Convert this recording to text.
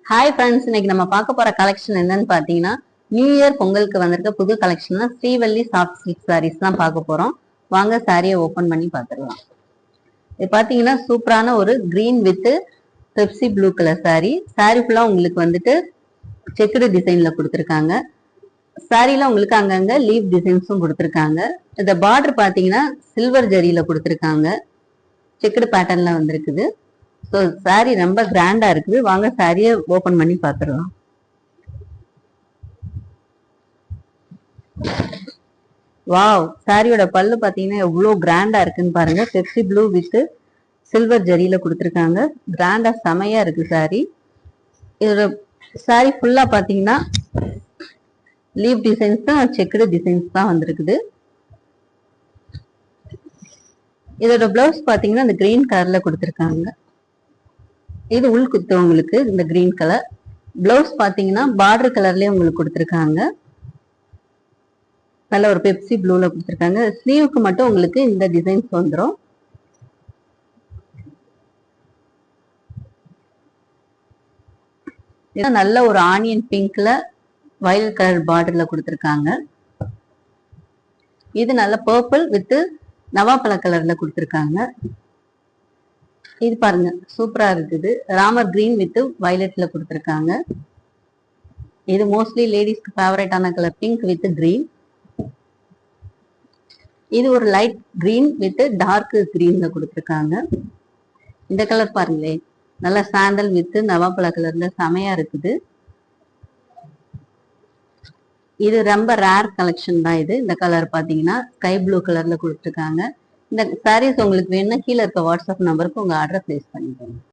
Hi friends, இன்னைக்கு நம்ம பார்க்க போற கலெக்ஷன் என்னன்னு பாத்தீங்கன்னா, நியூ இயர் பொங்கலுக்கு வந்திருக்க புது collection Srivalli soft silk sarees தான் பார்க்க போறோம். வாங்க சாரியை ஓபன் பண்ணி பார்த்துடலாம். இது பாத்தீங்கன்னா சூப்பரான ஒரு green with Pepsi blue colour sorry. Sorry ஃபுல்லா உங்களுக்கு வந்துட்டு செக்குடு டிசைன்ல கொடுத்துருக்காங்க. சாரில உங்களுக்கு அங்கங்க லீவ் டிசைன்ஸும் கொடுத்துருக்காங்க. இந்த பார்டர் பாத்தீங்கன்னா சில்வர் ஜரியில கொடுத்துருக்காங்க. செக்குடு பேட்டர்ன்ல வந்திருக்குது. ஸோ சாரி ரொம்ப கிராண்டா இருக்குது. வாங்க சாரியை ஓபன் பண்ணி பார்த்துடலாம். வாவ், சாரியோட பல்லு பாத்தீங்கன்னா எவ்வளவு கிராண்டா இருக்குன்னு பாருங்க. பெப்சி ப்ளூ வித் சில்வர் ஜரியில கொடுத்துருக்காங்க. கிராண்டா செமையா இருக்கு சாரி. இதோட சாரி ஃபுல்லா பாத்தீங்கன்னா லீவ் டிசைன்ஸ் தான், செக்குடு டிசைன்ஸ் தான் வந்திருக்குது. இதோட பிளவுஸ் பாத்தீங்கன்னா இந்த கிரீன் கலர்ல கொடுத்துருக்காங்க. இது உள் குத்து உங்களுக்கு இந்த கிரீன் கலர். பிளவுஸ் பாத்தீங்கன்னா பார்டர் கலர்லயே உங்களுக்கு கொடுத்துருக்காங்க. நல்ல ஒரு பெப்சி ப்ளூல கொடுத்துருக்காங்க. ஸ்லீவுக்கு மட்டும் உங்களுக்கு இந்த டிசைன்ஸ் வந்துடும். நல்ல ஒரு ஆனியன் பிங்க்ல வயலட் கலர் பார்டர்ல கொடுத்துருக்காங்க. இது நல்ல பர்பிள் வித் நவாப்பழ கலர்ல கொடுத்துருக்காங்க. இது பாருங்க சூப்பரா இருக்குது. ராமர் கிரீன் வித் வயலட்ல கொடுத்துருக்காங்க. இது மோஸ்ட்லி லேடிஸ்க்கு ஃபேவரட்டான கலர் பிங்க் வித் கிரீன். இது ஒரு லைட் கிரீன் வித் டார்க் கிரீன்ல கொடுத்துருக்காங்க. இந்த கலர் பாருங்களே, நல்ல சாண்டல் வித் நவாப்பழ கலர்ல செமையா இருக்குது. இது ரொம்ப ரேர் கலெக்ஷன் தான். இது இந்த கலர் பாத்தீங்கன்னா ஸ்கை ப்ளூ கலர்ல கொடுத்துருக்காங்க. இந்த சாரீஸ் உங்களுக்கு வேணும்னா கீழே இருக்க வாட்ஸ்அப் நம்பருக்கு உங்க ஆர்டர் பிளேஸ் பண்ணிக்கோங்க.